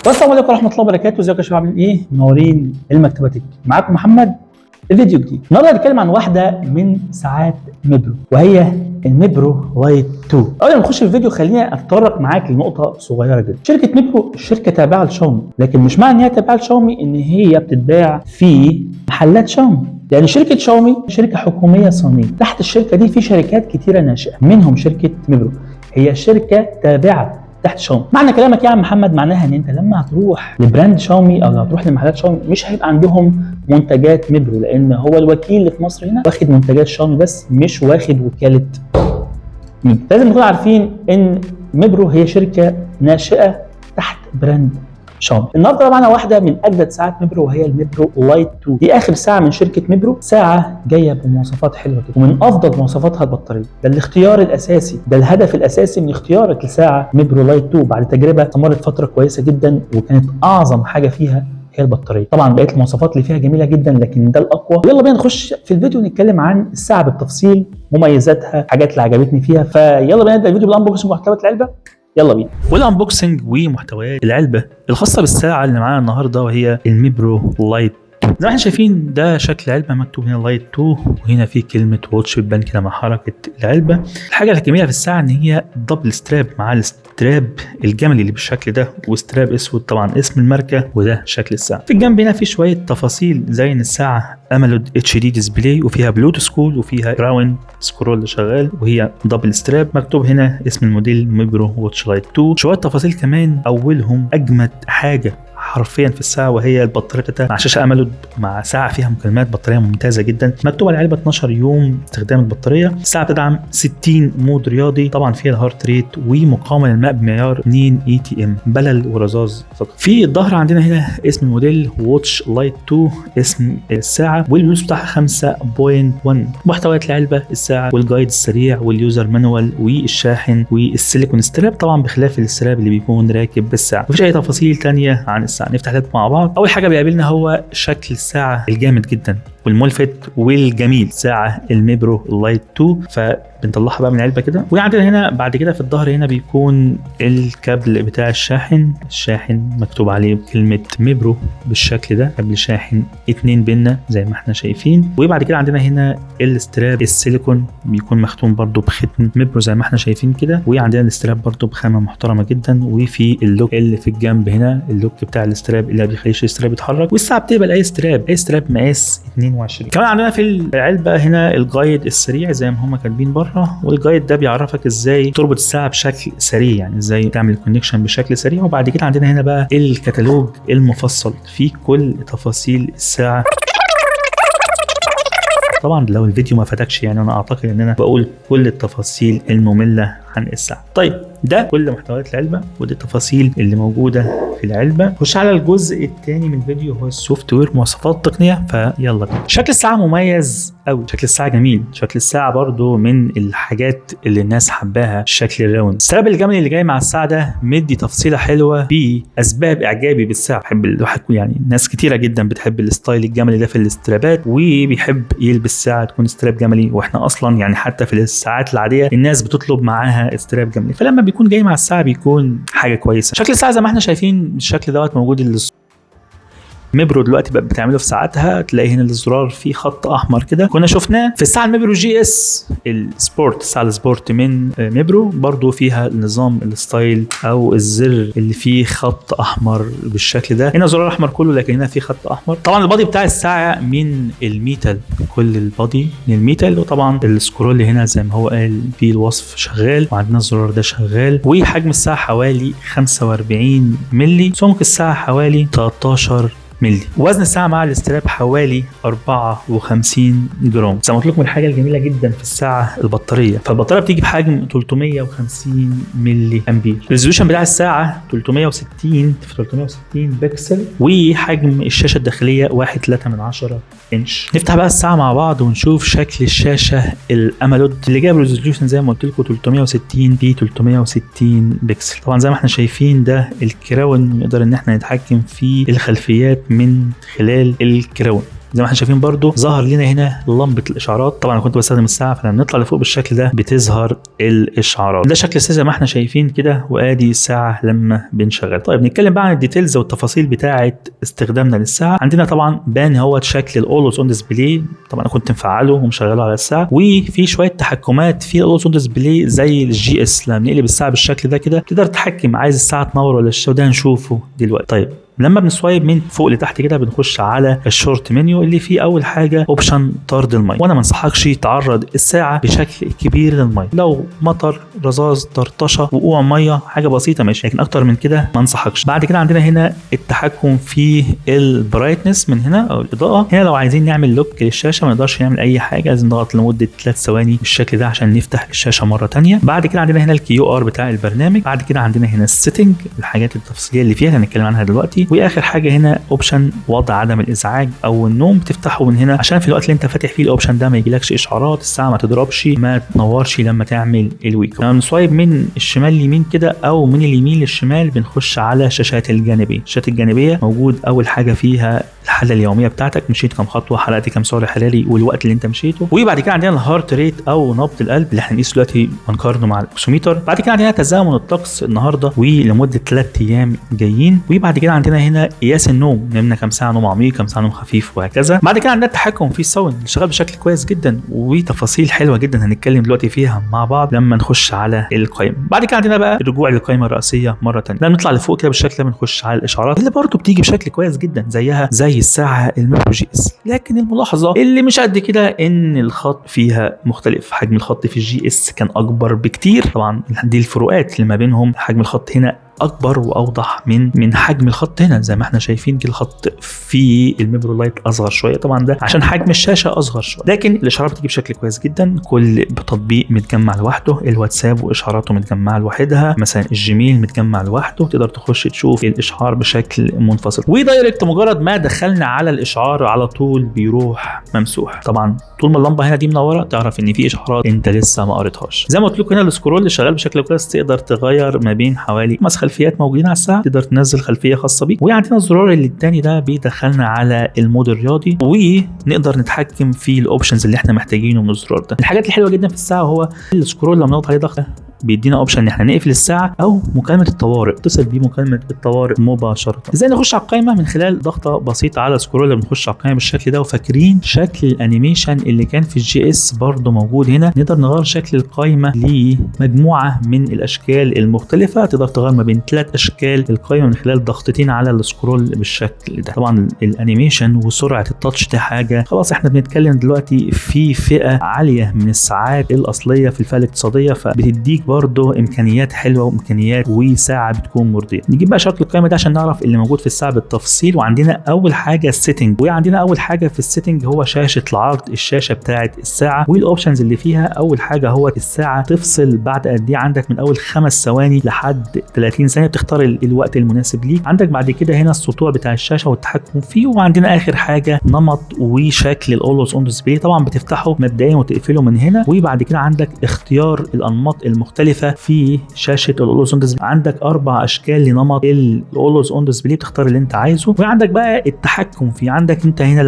والسلام عليكم ورحمه الله وبركاته. ازيكم يا شباب، عاملين ايه؟ منورين المكتبه تك. معاكم محمد. الفيديو جديد. النهارده هنتكلم عن واحده من ساعات ميبرو وهي الميبرو لايت 2. قبل ما نخش في الفيديو خليني اتطرق معاك لنقطه صغيره جدا. شركه ميبرو شركه تابعه لشاومي، لكن مش معنى ان هي تابعه لشاومي ان هي بتتباع في محلات شاومي. يعني شركه شاومي شركه حكوميه صينيه، تحت الشركه دي في شركات كتيره ناشئه منهم شركه ميبرو، هي شركه تابعه تحت شاومي. معنى كلامك يا عم محمد معناها ان انت لما هتروح لبراند شاومي او هتروح لمحلات شاومي مش هيبقى عندهم منتجات ميبرو، لان هو الوكيل اللي في مصر هنا واخد منتجات شاومي بس مش واخد وكاله ميبرو. لازم نكون عارفين ان ميبرو هي شركه ناشئه تحت براند شاومي. النهارده معانا واحده من اجدد ساعات ميبرو وهي الميبرو لايت 2. دي اخر ساعه من شركه ميبرو، ساعه جايه بمواصفات حلوه جدا، ومن افضل مواصفاتها البطاريه. ده الاختيار الاساسي، ده الهدف الاساسي من اختيارك لساعه ميبرو لايت 2 بعد تجربه استمرت فتره كويسه جدا، وكانت اعظم حاجه فيها هي البطاريه. طبعا بقيه المواصفات اللي فيها جميله جدا لكن ده الاقوى. يلا بينا نخش في الفيديو ونتكلم عن الساعه بالتفصيل، مميزاتها، حاجات اللي عجبتني فيها. فيلا بينا نبدا الفيديو بالانبوكسنج ومحتويات العلبه. يلا بينا. والانبوكسنج ومحتويات العلبه الخاصه بالساعه اللي معانا النهارده وهي الميبرو لايت. زي ما احنا شايفين ده شكل علبه، مكتوب هنا لايت 2 وهنا في كلمه واتش بتبان كده مع حركه العلبه. الحاجه الجميله في الساعه ان هي دبل ستراب مع الستراب الجملي اللي بالشكل ده، وستراب اسود طبعا اسم الماركه، وده شكل الساعه. في الجنب هنا في شويه تفاصيل زي ان الساعه اموليد اتش دي ديسبلاي وفيها بلوتوث كول وفيها راوند سكرول شغال، وهي دبل ستراب. مكتوب هنا اسم الموديل ميبرو واتش لايت 2. شويه تفاصيل كمان، اولهم اجمد حاجه حرفيا في الساعه وهي البطاريه بتاعتها مع شاشه اموليد مع ساعه فيها مكالمات، بطاريه ممتازه جدا. مكتوب على العلبه 12 يوم استخدام البطاريه. الساعه بتدعم 60 مود رياضي، طبعا فيها الهارت ريت ومقاومه للماء بمعيار 2 اي تي ام، بلل ورذاذ فقط. في الظهر عندنا هنا اسم الموديل واتش لايت 2 اسم الساعه، والبلوس بتاعها 5.1. محتويات العلبه الساعه والجايد السريع واليوزر مانوال والشاحن والسيليكون ستراب، طبعا بخلاف الستراب اللي بيكون راكب بالساعه. مفيش اي تفاصيل ثانيه عن الساعه. نفتح العلبه مع بعض. اول حاجه بيقابلنا هو شكل الساعه الجامد جدا والملفت والجميل، ساعه الميبرو لايت 2. فبنطلعها بقى من العلبه كده، وعندنا هنا بعد كده في الظهر هنا بيكون الكابل بتاع الشاحن مكتوب عليه كلمه ميبرو بالشكل ده، كابل شاحن 2 بينا زي ما احنا شايفين. وبعد كده عندنا هنا الستراب السيليكون بيكون مختوم برده بختم ميبرو زي ما احنا شايفين كده، وعندنا الستراب برده بخامه محترمه جدا. وفي اللوك اللي في الجنب هنا اللوك بتاع الستراب اللي ما بيخليش الستراب يتحرك، والساعه بتقبل اي ستراب مقاس 22. كمان عندنا في العلبه هنا الجايد السريع زي ما هم كاتبين بره، والجايد ده بيعرفك ازاي تربط الساعه بشكل سريع، يعني ازاي تعمل الكونكشن بشكل سريع. وبعد كده عندنا هنا بقى الكتالوج المفصل فيه كل تفاصيل الساعه. طبعا لو الفيديو ما فاتكش يعني انا اعتقد ان انا بقول كل التفاصيل الممله عن الساعه. طيب ده كل محتويات العلبه ودي التفاصيل اللي موجوده في العلبه. خش على الجزء الثاني من الفيديو هو السوفت وير، مواصفات التقنيه. فيلا بينا. شكل الساعه مميز قوي، شكل الساعه جميل، شكل الساعه برضو من الحاجات اللي الناس حباها، الشكل الراوند. الستراب الجملي اللي جاي مع الساعه ده مدي تفصيله حلوه في اسباب اعجابي بالساعه. بحب الواحد يعني ناس كتيره جدا بتحب الستايل الجملي ده في الاسترابات، وبيحب يلبس ساعه تكون ستراب جملي، واحنا اصلا يعني حتى في الساعات العاديه الناس بتطلب معاها استراب جملي، فلما بيكون جاي مع الساعه بيكون حاجه كويسه. شكل الساعه زي ما احنا شايفين بالشكل دوت موجود. ميبرو دلوقتي بقى بتعمله في ساعاتها، تلاقي هنا الزرار فيه خط احمر كده، كنا شفناه في الساعه الميبرو جي اس السبورت. الساعه السبورت من ميبرو برضو فيها النظام الستايل او الزر اللي فيه خط احمر بالشكل ده. هنا زرار احمر كله لكن هنا فيه خط احمر. طبعا البادي بتاع الساعه من الميتال، كل البادي من الميتال، وطبعا السكرول هنا زي ما هو قال فيه الوصف شغال، وعندنا الزرار ده شغال. وحجم الساعه حوالي 45 مللي، سمك الساعه حوالي 13 مللي، وزن الساعه مع الاستراب حوالي 54 جرام. زي ما قلت لكم الحاجه الجميله جدا في الساعه البطاريه، فالبطاريه بتيجي بحجم 350 ملي امبير. الريزولوشن بتاع الساعه 360 في 360 بكسل، وحجم الشاشه الداخليه 1.3 انش. نفتح بقى الساعه مع بعض ونشوف شكل الشاشه الاموليد اللي جايب ريزولوشن زي ما قلت لكم 360 في 360 بكسل. طبعا زي ما احنا شايفين ده الكراون، نقدر ان احنا نتحكم في الخلفيات من خلال الكراون. زي ما احنا شايفين برضو ظهر لنا هنا لمبه الاشعارات. طبعا انا كنت بستخدم الساعه، فلما نطلع لفوق بالشكل ده بتظهر الاشعارات. ده شكل الساعه زي ما احنا شايفين كده، وادي الساعه لما بنشغل. طيب نتكلم بقى عن الديتيلز والتفاصيل بتاعه استخدامنا للساعه. عندنا طبعا بان هو شكل الاولوز اون ديسبلاي، طبعا انا كنت مفعله ومشغله على الساعه، وفي شويه تحكمات في الاولوز اون ديسبلاي زي الجي اس. لما نقلب الساعه بالشكل ده كده تقدر تتحكم عايز الساعه تنور ولا الشاشة، وده هنشوفه دلوقتي. طيب لما بنسوايب من فوق لتحت كده بنخش على الشورت منيو اللي فيه اول حاجه اوبشن طرد الميه. وانا ما انصحكش تعرض الساعه بشكل كبير للميه، لو مطر رذاذ طرطشه وقوع ميه حاجه بسيطه ماشي، لكن اكتر من كده ما انصحكش. بعد كده عندنا هنا التحكم في البرايتنس من هنا او الاضاءه. هنا لو عايزين نعمل لوك للشاشه ما نقدرش نعمل اي حاجه، لازم نضغط لمده 3 ثواني بالشكل ده عشان نفتح الشاشه مره ثانيه. بعد كده عندنا هنا الكيو ار بتاع البرنامج. بعد كده عندنا هنا السيتنج، الحاجات التفصيليه اللي فيها هنتكلم عنها دلوقتي. واخر حاجه هنا اوبشن وضع عدم الازعاج او النوم، بتفتحه من هنا عشان في الوقت اللي انت فاتح فيه الاوبشن ده ما يجيلكش اشعارات، الساعه ما تضربش، ما تنورش لما تعمل الويك. لما نسوايب من الشمال اليمين كده او من اليمين للشمال بنخش على شاشات الجانبيه. الشاشات الجانبيه موجود اول حاجه فيها الحاله اليوميه بتاعتك، مشيت كام خطوه، حرقت كام سعر حراري، والوقت اللي انت مشيته. وبعد كده عندنا الهارت ريت او نبض القلب اللي احنا بنقيسه دلوقتي ونقارنه مع الاكسوميتر. بعد كده عندنا تزامن الطقس النهارده ولمده 3 ايام جايين. وبعد كده عندنا هنا قياس النوم، نمنا كام ساعه نوم عميق، كام ساعه نوم خفيف، وهكذا. بعد كده عندنا التحكم في الساوند اللي شغال بشكل كويس جدا، وتفاصيل حلوه جدا هنتكلم دلوقتي فيها مع بعض لما نخش على القائمه. بعد كده عندنا بقى الرجوع للقائمه الرئيسيه مره ثانيه. لما نطلع لفوق كده بالشكل ده بنخش على الاشعارات اللي برضو بتيجي بشكل كويس جدا زيها زي الساعه الميبرو جي اس، لكن الملاحظه اللي مش قد كده ان الخط فيها مختلف. حجم الخط في الجي اس كان اكبر بكتير، طبعا دي الفروقات اللي ما بينهم. حجم الخط هنا اكبر واوضح من حجم الخط هنا زي ما احنا شايفين كده. الخط في الميبرو لايت اصغر شويه، طبعا ده عشان حجم الشاشه اصغر شويه، لكن الاشعارات بتيجي بشكل كويس جدا. كل تطبيق متجمع لوحده، الواتساب واشعاراته متجمعه لوحدها، مثلا الجيميل متجمع لوحده، تقدر تخش تشوف الاشعار بشكل منفصل. ودايركت مجرد ما دخلنا على الاشعار على طول بيروح ممسوح. طبعا طول ما اللمبه هنا دي منوره تعرف ان في اشعارات انت لسه ما قريتهاش. زي ما قلت لكم هنا السكرول اللي شغال بشكل كويس، تقدر تغير ما بين حوالي خلفيات موجودين على الساعه، تقدر تنزل خلفيه خاصه بيك. وعندنا الزرار اللي الثاني ده بيدخلنا على المود الرياضي، ونقدر نتحكم في الاوبشنز اللي احنا محتاجينه من الزرار ده. الحاجات الحلوه جدا في الساعه هو السكرول، لما نضغط عليه ضغطه بيدينا اوبشن ان احنا نقفل الساعه او مكالمه الطوارئ، اتصل بيه مكالمه الطوارئ مباشره. ازاي نخش على القائمه؟ من خلال ضغطه بسيطه على سكرول بنخش على القائمه بالشكل ده. وفاكرين شكل الانيميشن اللي كان في الجي اس برضه موجود هنا، نقدر نغير شكل القائمه لمجموعه من الاشكال المختلفه. تقدر تغير ما بين 3 اشكال القائمه من خلال ضغطتين على السكرول بالشكل ده. طبعا الانيميشن وسرعه التاتش ده حاجه خلاص، احنا بنتكلم دلوقتي في فئه عاليه من الساعات الاصليه في الفئه الاقتصاديه، فبتديك برضه امكانيات حلوه وامكانيات وساعه بتكون مرضيه. نجيب بقى شكل القائمه ده عشان نعرف اللي موجود في الساعه بالتفصيل. وعندنا اول حاجه السيتنج، وعندنا اول حاجه في السيتنج هو شاشه العرض، الشاشه بتاعه الساعه والاوبشنز اللي فيها. اول حاجه هو الساعه تفصل بعد قد ايه، عندك من اول 5 ثواني لحد 30 ثانيه، بتختار الوقت المناسب ليك. عندك بعد كده هنا السطوع بتاع الشاشه والتحكم فيه. وعندنا اخر حاجه نمط وشكل الاولوز اون ديسبلاي، طبعا بتفتحه مبدئيا وتقفله من هنا. وبعد كده عندك اختيار الانماط المختلفه في شاشه الاولوز اون ديسبلاي. عندك 4 اشكال لنمط الاولوز اون ديسبلاي، بتختار اللي انت عايزه. وعندك بقى التحكم فيه، عندك انت هنا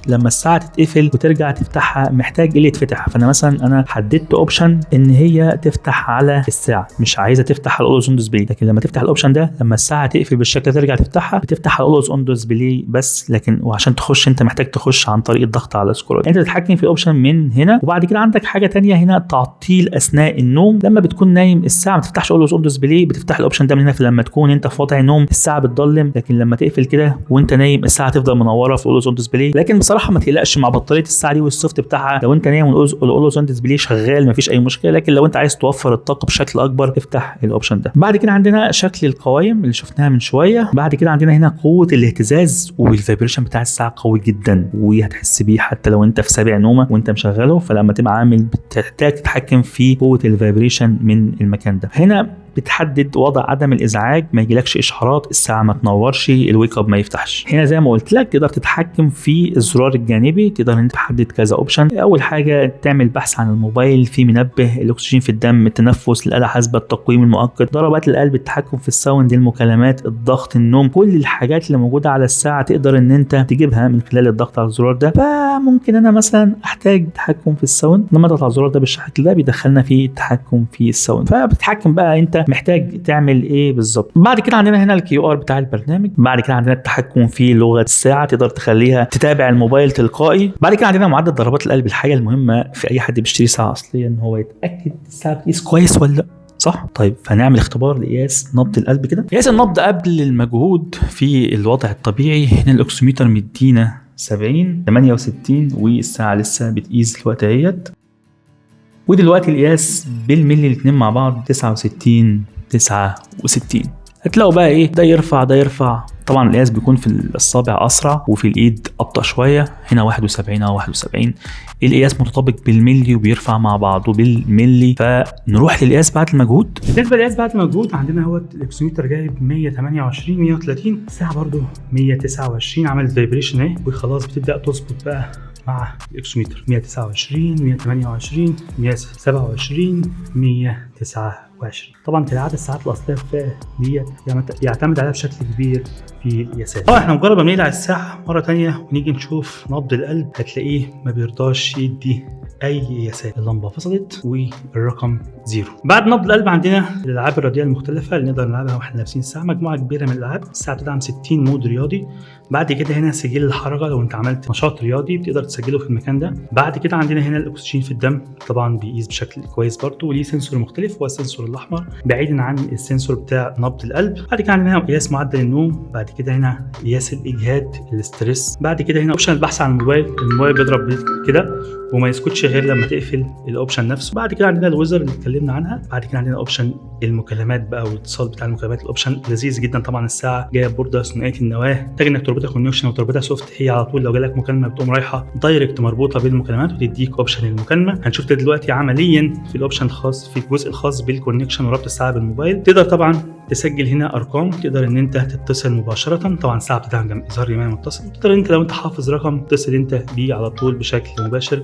لما الساعه تتقفل وترجع تفتحها محتاج ايه اللي يتفتح. فانا مثلا انا حددت اوبشن ان هي تفتح على الساعه، مش عايزه تفتح على الاولوز اون ديسبلاي. لكن لما تفتح الاوبشن ده لما الساعه تقفل بالشكل ترجع تفتحها، بتفتح على الاولوز اون ديسبلاي بس. لكن وعشان تخش انت محتاج تخش عن طريق الضغط على السكرول. انت بتتحكم في الاوبشن من هنا. وبعد كده عندك حاجه ثانيه هنا تعطيل اثناء النوم. لما بتكون نايم الساعه ما تفتحش اولوز اون ديسبلاي، بتفتح الاوبشن ده من هنا. فلما تكون انت في وضع نوم الساعه بتضلم، لكن لما تقفل كده وانت نايم الساعه تفضل منوره في اولوز اون ديسبلاي. لكن بصراحه ما تقلقش مع بطاريه الساعه دي والسوفت بتاعها، لو انت نايم والاولوز اون ديسبلاي شغال مفيش اي مشكله. لكن لو انت عايز توفر الطاقه بشكل اكبر افتح الاوبشن ده. بعد كده عندنا شكل القوائم اللي شفناها من شويه. بعد كده عندنا هنا قوه الاهتزاز والفايبريشن بتاع الساعه قوي جدا، وهتحس بيه حتى لو انت في سابع نومه وانت مشغله. فلما تبقى عامل بتحتاج تتحكم في قوه الفايبريشن من المكان ده. هنا بتحدد وضع عدم الازعاج، ما يجيلكش اشعارات، الساعه ما تنورش، الويك اب ما يفتحش. هنا زي ما قلت لك تقدر تتحكم في الزرار الجانبي، تقدر انت تحدد كذا اوبشن. اول حاجه تعمل بحث عن الموبايل، في منبه، الاكسجين في الدم، التنفس، الاله حاسبه، التقويم المؤقت، ضربات القلب، التحكم في الساوند، المكالمات، الضغط، النوم. كل الحاجات اللي موجوده على الساعه تقدر ان انت تجيبها من خلال الضغط على الزرار ده. فممكن انا مثلا احتاج تحكم في الساوند، لما اضغط على الزرار ده بالشكل ده بيدخلنا في التحكم في الساوند، فبتتحكم بقى انت محتاج تعمل ايه بالظبط. بعد كده عندنا هنا الكيو ار بتاع البرنامج. بعد كده عندنا التحكم في لغه الساعه، تقدر تخليها تتابع الموبايل تلقائي. بعد كده عندنا معدل ضربات القلب، الحاجه المهمه في اي حد بيشتري ساعه اصليه ان هو يتاكد الساعه بتقيس كويس ولا لا، صح؟ طيب فنعمل اختبار لقياس نبض القلب كده. قياس النبض قبل المجهود في الوضع الطبيعي. هنا الاكسوميتر مدينا 70 68 والساعه لسه بتقيس الوقت اهيت. ودلوقتي القياس بالملي الاثنين مع بعض 69 69. هتلاقوا بقى ايه، ده يرفع ده يرفع. طبعا القياس بيكون في الصابع اسرع وفي الايد ابطا شويه. هنا 71 او 71. القياس متطابق بالملي وبيرفع مع بعضه بالملي. فنروح للقياس بعد المجهود. بالنسبه للقياس بعد المجهود عندنا هو الاكسوميتر جايب 128 130، الساعه برده 129 عملت فايبريشن اهي، وخلاص بتبدا تظبط بقى مع الاكسوميتر 129 128 127 129. طبعا كالعاده الساعات الاصليه ديت يعتمد عليها بشكل كبير في القياسات. طبعا احنا مجرد ما بنقلع الساعه مره ثانيه ونيجي نشوف نبض القلب هتلاقيه ما بيرضاش يدي اي قياسات، اللمبه فصلت والرقم زيرو. بعد نبض القلب عندنا الالعاب الرياضيه المختلفه اللي نقدر نلعبها واحنا لابسين الساعه، مجموعه كبيره من الالعاب. الساعه بتدعم 60 مود رياضي. بعد كده هنا سجل الحركه، لو انت عملت نشاط رياضي بتقدر تسجله في المكان ده. بعد كده عندنا هنا الاكسجين في الدم، طبعا بيقيس بشكل كويس برضه وليه سنسور مختلف، هو السنسور الاحمر بعيدا عن السنسور بتاع نبض القلب. بعد كده عندنا هنا قياس معدل النوم. بعد كده هنا قياس الاجهاد الاسترس. بعد كده هنا اوبشن البحث عن الموبايل، الموبايل بيضرب كده وما يسكتش غير لما تقفل الاوبشن نفسه. بعد كده عندنا الويزر اللي اتكلمنا عنها. بعد كده عندنا اوبشن المكالمات بقى والاتصال بتاع المكالمات، الاوبشن لذيذ جدا. طبعا الساعه جايه بورده ثنائيه النواه، محتاج انك تربطها كونكشن وتربطها سوفت، هي على طول لو جالك مكالمه بتقوم رايحه دايركت مربوطه بالمكالمات وتديك اوبشن المكالمه. هنشوف ده دلوقتي عمليا في الاوبشن الخاص في الجزء الخاص بالكونكشن وربط الساعه بالموبايل. تقدر طبعا تسجل هنا ارقام، تقدر ان انت تتصل مباشره. طبعا الساعه بتدعم اظهار جماعي متصل، تقدر انت لو انت حافظ رقم تتصل انت بيه على طول بشكل مباشر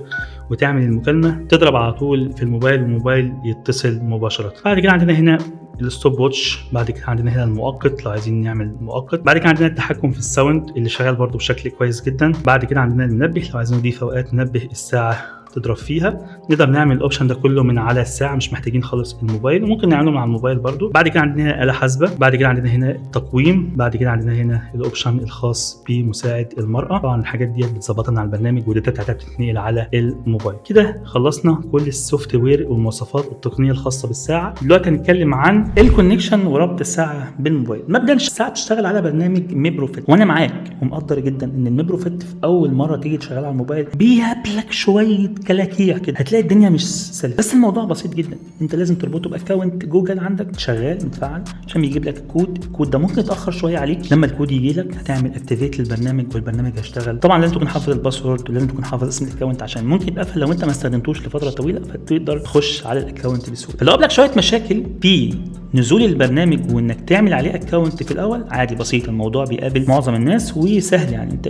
وتعمل المكالمه، تضرب على طول في الموبايل والموبايل يتصل مباشره. بعد كده عندنا هنا الستوب واتش. بعد كده عندنا هنا المؤقت لو عايزين نعمل مؤقت. بعد كده عندنا التحكم في الساوند اللي شغال برضو بشكل كويس جدا. بعد كده عندنا المنبه، لو عايزين نضيف اوقات منبه الساعه تضرب فيها، نقدر نعمل الاوبشن ده كله من على الساعه، مش محتاجين خالص الموبايل، وممكن نعمله مع الموبايل برضو. بعد كده عندنا هنا آلة حاسبة. بعد كده عندنا هنا التقويم. بعد كده عندنا هنا الاوبشن الخاص بمساعد المرأة. طبعا الحاجات دي بتظبطها على البرنامج والداتا بتاعتها بتتنقل على الموبايل. كده خلصنا كل السوفت وير والمواصفات التقنيه الخاصه بالساعه. دلوقتي هنتكلم عن الكونكشن وربط الساعه بالموبايل. مبدئيا الساعه بتشتغل على برنامج ميبروفيت، وانا معاك ومقدر جدا ان الميبروفيت في اول مره تيجي تشتغل على الموبايل بيهبلك شويه كلاكيع كده، هتلاقي الدنيا مش سهله، بس الموضوع بسيط جدا. انت لازم تربطه باكونت جوجل عندك شغال متفعل عشان يجيب لك الكود ده ممكن يتاخر شويه عليك. لما الكود يجي لك هتعمل اكتيفيت للبرنامج والبرنامج هيشتغل. طبعا لازم تكون حافظ الباسورد ولازم تكون حافظ اسم الاكونت عشان ممكن يتقفل لو انت ما استخدمتوش لفتره طويله، فتقدر تخش على الاكونت بسهوله. لو قابلك شويه مشاكل في نزول البرنامج وانك تعمل عليه اكونت في الاول، عادي بسيط، الموضوع بيقابل معظم الناس وسهل. يعني انت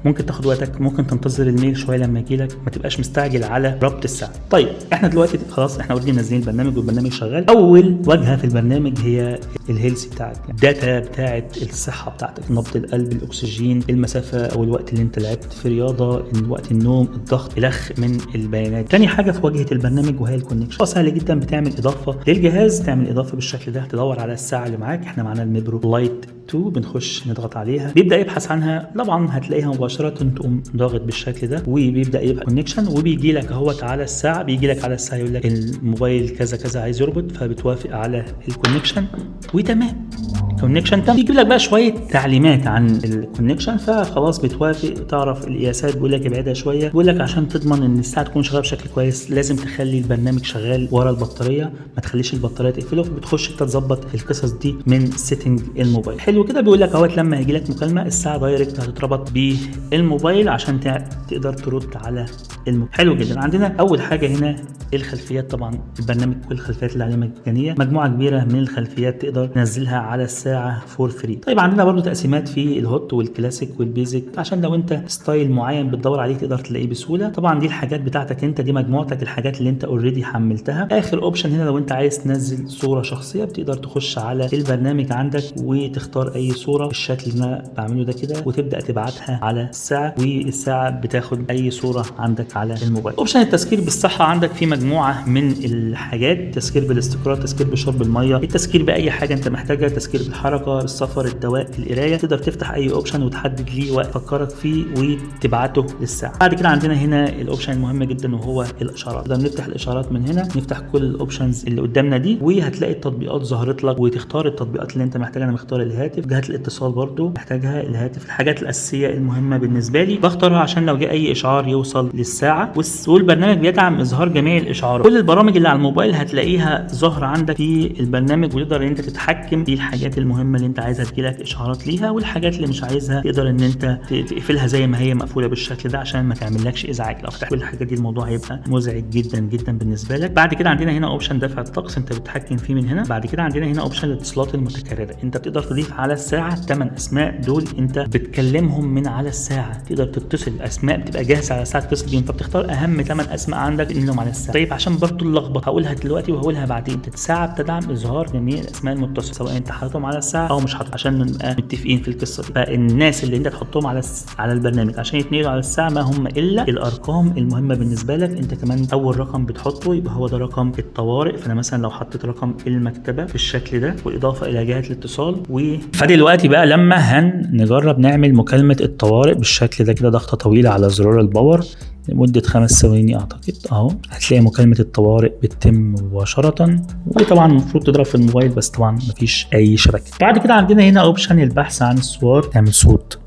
ممكن تاخد وقتك، ممكن تنتظر الميل شويه لما يجي لك، ما تبقاش مستعجل على ربط الساعه. طيب احنا دلوقتي خلاص احنا اوريدي منزلين البرنامج والبرنامج شغال. اول واجهه في البرنامج هي الهيلث بتاعك، الداتا بتاعت الصحه بتاعتك، نبض القلب، الاكسجين، المسافه او الوقت اللي انت لعبت في رياضه، وقت النوم، الضغط، الخ من البيانات. تاني حاجه في واجهه البرنامج وهي الكونكشن. سهل جدا، بتعمل اضافه للجهاز، تعمل اضافه بالشكل ده، تدور على الساعه اللي معاك. احنا معانا الميبرو لايت 2، بنخش نضغط عليها بيبدا يبحث عنها. طبعا هتلاقيها مباشره، تقوم ضاغط بالشكل ده وبيبدا يبقى كونكشن، وبيجي لك اهوت على الساعه، بيجي لك على الساعه يقول لك الموبايل كذا كذا عايز يربط، فبتوافق على الكونكشن وتمام. كونكشن تم. بيجيب لك بقى شويه تعليمات عن الكونكشن، فخلاص بتوافق، تعرف القياسات، بيقول لك ابعدها شويه، بيقول لك عشان تضمن ان الساعه تكون شغاله بشكل كويس لازم تخلي البرنامج شغال ورا البطاريه، ما تخليش البطاريه تقفله، فبتخش انت تظبط القصص دي من سيتنج الموبايل. حلو كده. بيقول لك اهوت لما هيجي لك مكالمه الساعه دايركت هتتربط بالموبايل عشان تقدر ترد على الموبايل. حلو جدا. عندنا اول حاجه هنا الخلفيات. طبعا البرنامج كل الخلفيات اللي عليه مجانيه، مجموعه كبيره من الخلفيات تقدر تنزلها على الساعه فور فري. طيب عندنا برضو تقسيمات في الهوت والكلاسيك والبيزك عشان لو انت ستايل معين بتدور عليه تقدر تلاقيه بسهوله. طبعا دي الحاجات بتاعتك انت، دي مجموعتك الحاجات اللي انت اوريدي حملتها. اخر اوبشن هنا لو انت عايز تنزل صوره شخصيه بتقدر تخش على البرنامج عندك وتختار اي صوره بالشكل اللي انا بعمله ده كده، وتبدا تبعتها على الساعه، والساعه بتاخد اي صوره عندك على الموبايل. اوبشن التذكير بالصحه عندك في مجموعه من الحاجات، تذكير بالاستقرار، تذكير بشرب الميه، التذكير باي حاجه انت محتاجها، تذكير بالحركه، السفر، الدواء، القرايه. تقدر تفتح اي اوبشن وتحدد ليه وقت تفكرك فيه وتبعته للساعه. بعد كده عندنا هنا الاوبشن المهم جدا وهو الاشارات. نقدر نفتح الاشارات من هنا، نفتح كل الاوبشنز اللي قدامنا دي، وهتلاقي التطبيقات ظهرت لك وتختار التطبيقات اللي انت محتاجها. انا مختار الهاتف. جهات الاتصال برضو محتاجها الهاتف. الحاجات الاساسيه المهمه بالنسبه لي بختارها عشان لو جه اي اشعار يوصل للساعه. والبرنامج بيدعم اظهار جميع الاشعارات. كل البرامج اللي على الموبايل هتلاقيها ظاهره عندك في البرنامج، وتقدر ان انت تتحكم في الحاجات المهمه اللي انت عايزها تجيلك اشعارات ليها، والحاجات اللي مش عايزها تقدر ان انت تقفلها زي ما هي مقفوله بالشكل ده عشان ما تعملكش ازعاج. لو فتحت كل الحاجات دي الموضوع هيبقى مزعج جدا جدا بالنسبه لك. بعد كده عندنا هنا اوبشن دفع الطقس، انت بتتحكم فيه من هنا. بعد كده عندنا هنا اوبشن الاتصالات المتكرره، انت بتقدر تضيف على الساعه 8 اسماء دول انت بتكلمهم من على الساعه، تقدر تتصل اسماء بتبقى جاهزه على الساعه تتصل بيهم، فبتختار اهم 8 اسماء عندك انهم على الساعه. طيب عشان برضه اللخبطه هقولها دلوقتي وهقولها بعدين، الساعه بتدعم اظهار جميع الاسماء المتصله سواء انت حاططهم على الساعه او مش حاططهم، عشان نبقى متفقين في القصه دي. فالناس اللي انت تحطهم على البرنامج عشان يتنقلوا على الساعه ما هم الا الارقام المهمه بالنسبه لك. انت كمان اول رقم بتحطه يبقى هو ده رقم الطوارئ، فانا مثلا لو حطيت رقم المكتبه بالشكل ده والاضافه الى جهات الاتصال فدلوقتي بقى لما هنجرب نعمل مكالمه الطوارئ بالشكل ده كده، ضغطه طويله على زرار الباور لمدة 5 ثواني اعتقد اهو، هتلاقي مكالمة الطوارئ بتتم مباشرة. وطبعا المفروض تضرب في الموبايل بس طبعا مفيش اي شبكة. بعد كده عندنا هنا اوبشن البحث عن الصور، تعمل صوت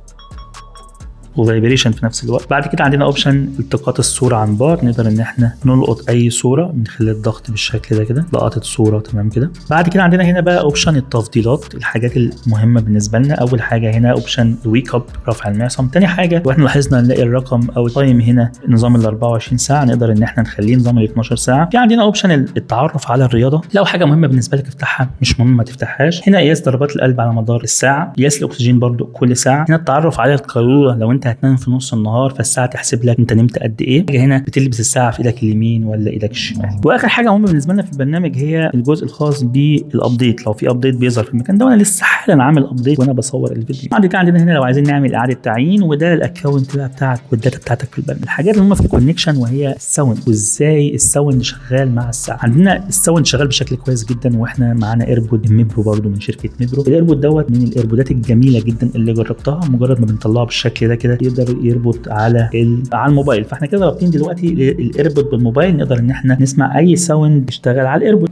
وفايبريشن في نفس الوقت. بعد كده عندنا اوبشن التقاط الصوره عن بعد، نقدر ان احنا نلقط اي صوره من خلال الضغط بالشكل ده كده، لقطت صوره تمام كده. بعد كده عندنا هنا بقى اوبشن التفضيلات، الحاجات المهمه بالنسبه لنا. اول حاجه هنا اوبشن الويك اب، رفع المعصم. تاني حاجه واحنا لاحظنا نلاقي الرقم او التايم هنا نظام ال 24 ساعه، نقدر ان احنا نخليه نظام ال 12 ساعه. في عندنا اوبشن التعرف على الرياضه، لو حاجه مهمه بالنسبه لك افتحها، مش مهم ما تفتحهاش. هنا قياس ضربات القلب على مدار الساعه، قياس الاكسجين برده كل ساعه. هنا التعرف على القيلوله، لو انت هتنام في نص النهار فالساعه تحسب لك انت نمت قد ايه. هنا بتلبس الساعه في ايدك اليمين ولا ايدك الشمال. واخر حاجه مهمه بالنسبه لنا في البرنامج هي الجزء الخاص بالابديت، لو في ابديت بيظهر في المكان ده، وانا لسه حالا عامل ابديت وانا بصور الفيديو. بعد كده عندنا هنا لو عايزين نعمل اعاده تعيين، وده الاكونت بتاعك والداتا بتاعتك في البرنامج. الحاجات اللي هم في الكونكشن وهي الساوند، وازاي الساوند شغال مع الساعه. عندنا الساوند شغال بشكل كويس جدا، واحنا معانا ايربود ميبرو برده من شركه ميبرو. الايربود دوت من الايربودات الجميله جدا اللي جربتها، مجرد ما بنطلعه بالشكل ده كده يقدر يربط على الموبايل. فاحنا كده رابطين دلوقتي الايربود بالموبايل، نقدر ان احنا نسمع اي ساوند يشتغل على الايربود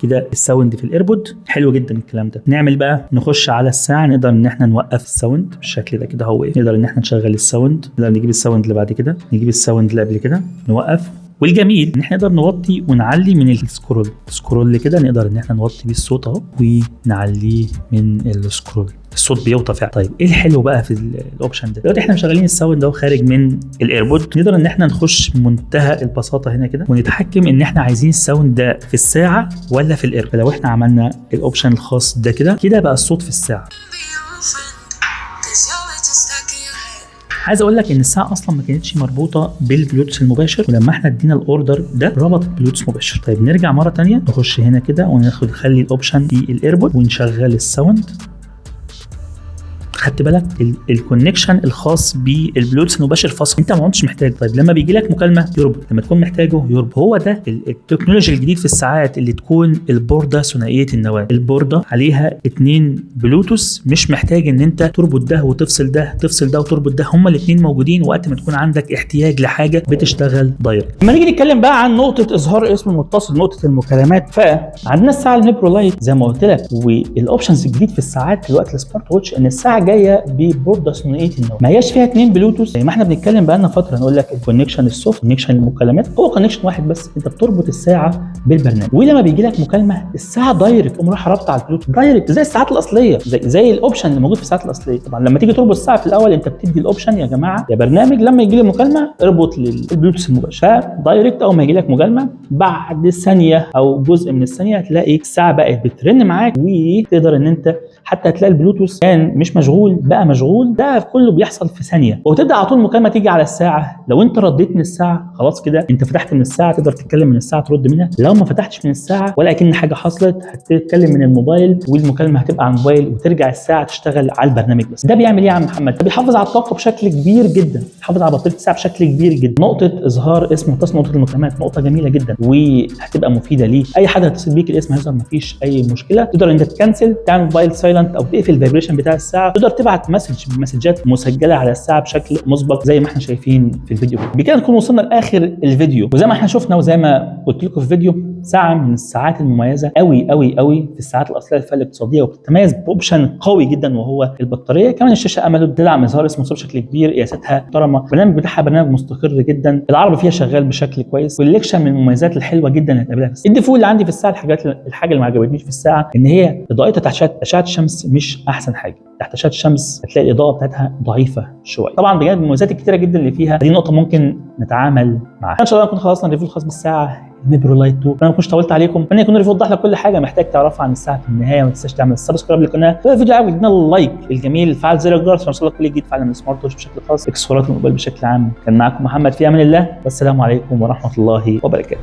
كده. الساوند في الايربود حلو جدا الكلام ده. نعمل بقى نخش على الساعه، نقدر ان احنا نوقف الساوند بالشكل ده كده. هو نقدر ان احنا نشغل الساوند، نقدر نجيب الساوند اللي بعد كده، نجيب الساوند اللي قبل كده، نوقف. والجميل ان احنا نقدر نوطي ونعلي من السكرول كده، نقدر ان احنا نوطي بيه الصوت اهو ونعليه من السكرول، الصوت بيوطى فعلا. طيب ايه الحلو بقى في الاوبشن ده؟ دلوقتي احنا مشغلين الساوند ده خارج من الايربود، نقدر ان احنا نخش بمنتهى البساطه هنا كده ونتحكم ان احنا عايزين الساوند ده في الساعه ولا في الايربود. فلو احنا عملنا الاوبشن الخاص ده كده بقى الصوت في الساعه. عايز اقول لك ان الساعه اصلا ما كانتش مربوطه بالبلوتوث المباشر، ولما احنا ادينا الاوردر ده ربط بلوتوث مباشر. طيب نرجع مره ثانيه، نخش هنا كده وناخد نخلي الاوبشن في الايربود ونشغل الساوند. خدت بالك الكونكشن الخاص بالبلوتوث المباشر فصل، انت ما كنتش محتاج. طيب لما بيجي لك مكالمه يربط، لما تكون محتاجه يربط. هو ده التكنولوجيا الجديد في الساعات، اللي تكون البورده ثنائيه النواه، البورده عليها 2 بلوتوث، مش محتاج ان انت تربط ده وتفصل ده، تفصل ده وتربط ده، هما الاثنين موجودين وقت ما تكون عندك احتياج لحاجه بتشتغل دايركت. لما نيجي نتكلم بقى عن نقطه اظهار اسم المتصل، نقطه المكالمات، فعندنا الساعه الميبرو لايت زي ما قلت لك. والاوبشنز الجديد في الساعات دلوقتي السمارت ووتش ان الساعه جايه ببورده ثنائيه النواه، ما هياش فيها 2 بلوتوث زي ما احنا بنتكلم بقى لنا فتره. نقول لك الكونكشن السوفت، كونكشن المكالمات، هو كونكشن واحد بس، انت بتربط الساعه بالبرنامج. ولما بيجي لك مكالمه الساعه دايركت تقوم رايحه رابطه على البلوتوث دايركت زي الساعات الاصليه، زي الاوبشن اللي موجود في الساعات الاصليه. طبعا لما تيجي تربط الساعه في الاول انت بتدي الاوبشن يا جماعه يا برنامج لما يجي لي مكالمه اربط للبلوتوث المباشر، دايركت. اول ما يجي لك مكالمه بعد ثانيه او جزء من الثانيه هتلاقي الساعه بقت بترن معاك، وتقدر ان انت حتى هتلاقي البلوتوث كان مش مشغول بقى مشغول. ده كله بيحصل في ثانيه، وتبدا على طول مكالمه تيجي على الساعه. لو انت رديت من الساعه خلاص كده انت فتحت من الساعه، تقدر تتكلم من الساعه ترد منها. لو ما فتحتش من الساعه ولا اكن حاجه حصلت هتتكلم من الموبايل، والمكالمه هتبقى على الموبايل وترجع الساعه تشتغل على البرنامج بس. ده بيعمل ايه يا عم محمد؟ ده بيحافظ على الطاقه بشكل كبير جدا، بيحافظ على بطاريه الساعه بشكل كبير جدا. نقطه اظهار اسم متصل، نقطه المكالمات، نقطه جميله جدا وهتبقى مفيده ليك. اي حد هيتصل بيك الاسم هيظهر مفيش اي مشكله. تقدر انت تكنسل، تعمل موبايل سايلنت او تقفل الفايبريشن بتاع الساعه. تقدر تبعت مسجات مسجله على الساعه بشكل مسبق زي ما احنا شايفين في الفيديو. بكده نكون وصلنا لاخر الفيديو، وزي ما احنا شفنا وزي ما قلت لكم في الفيديو، ساعه من الساعات المميزه قوي قوي قوي في الساعات الاصليه الفئه الاقتصاديه، وبتتميز باوبشن قوي جدا وهو البطاريه. كمان الشاشه اموليد بتدعم اظهار اسم متصل بشكل كبير، قياساتها محترمه، البرنامج بتاعها برنامج مستقر جدا، العربي فيها شغال بشكل كويس، والكشن من المميزات الحلوه جدا اللي هتقابلها. الديفول اللي عندي في الساعه، الحاجه اللي ما عجبتنيش في الساعه ان هي اضاءتها تحت اشعه الشمس مش احسن حاجه. تحت اشعه الشمس هتلاقي الاضاءه بتاعتها ضعيفه شويه، طبعا بجانب المميزات الكتيره جدا اللي فيها. دي نقطه ممكن نتعامل معاها. ان شاء الله نكون خلصنا الريفيو الخاص بالساعه الميبرو لايت 2. انا ما كنتش طولت عليكم، اتمنى يكون الريفيو وضح لك كل حاجه محتاج تعرفها عن الساعه في النهايه. ما تنساش تعمل سبسكرايب للقناه، ولو الفيديو عجبك ادينا اللايك الجميل، فعل زر الجرس عشان يوصلك كل جديد في عالم السمارت ووتش بشكل خاص، اكسسوارات الموبايل بشكل عام. كان معاكم محمد، في امان الله، والسلام عليكم ورحمه الله وبركاته.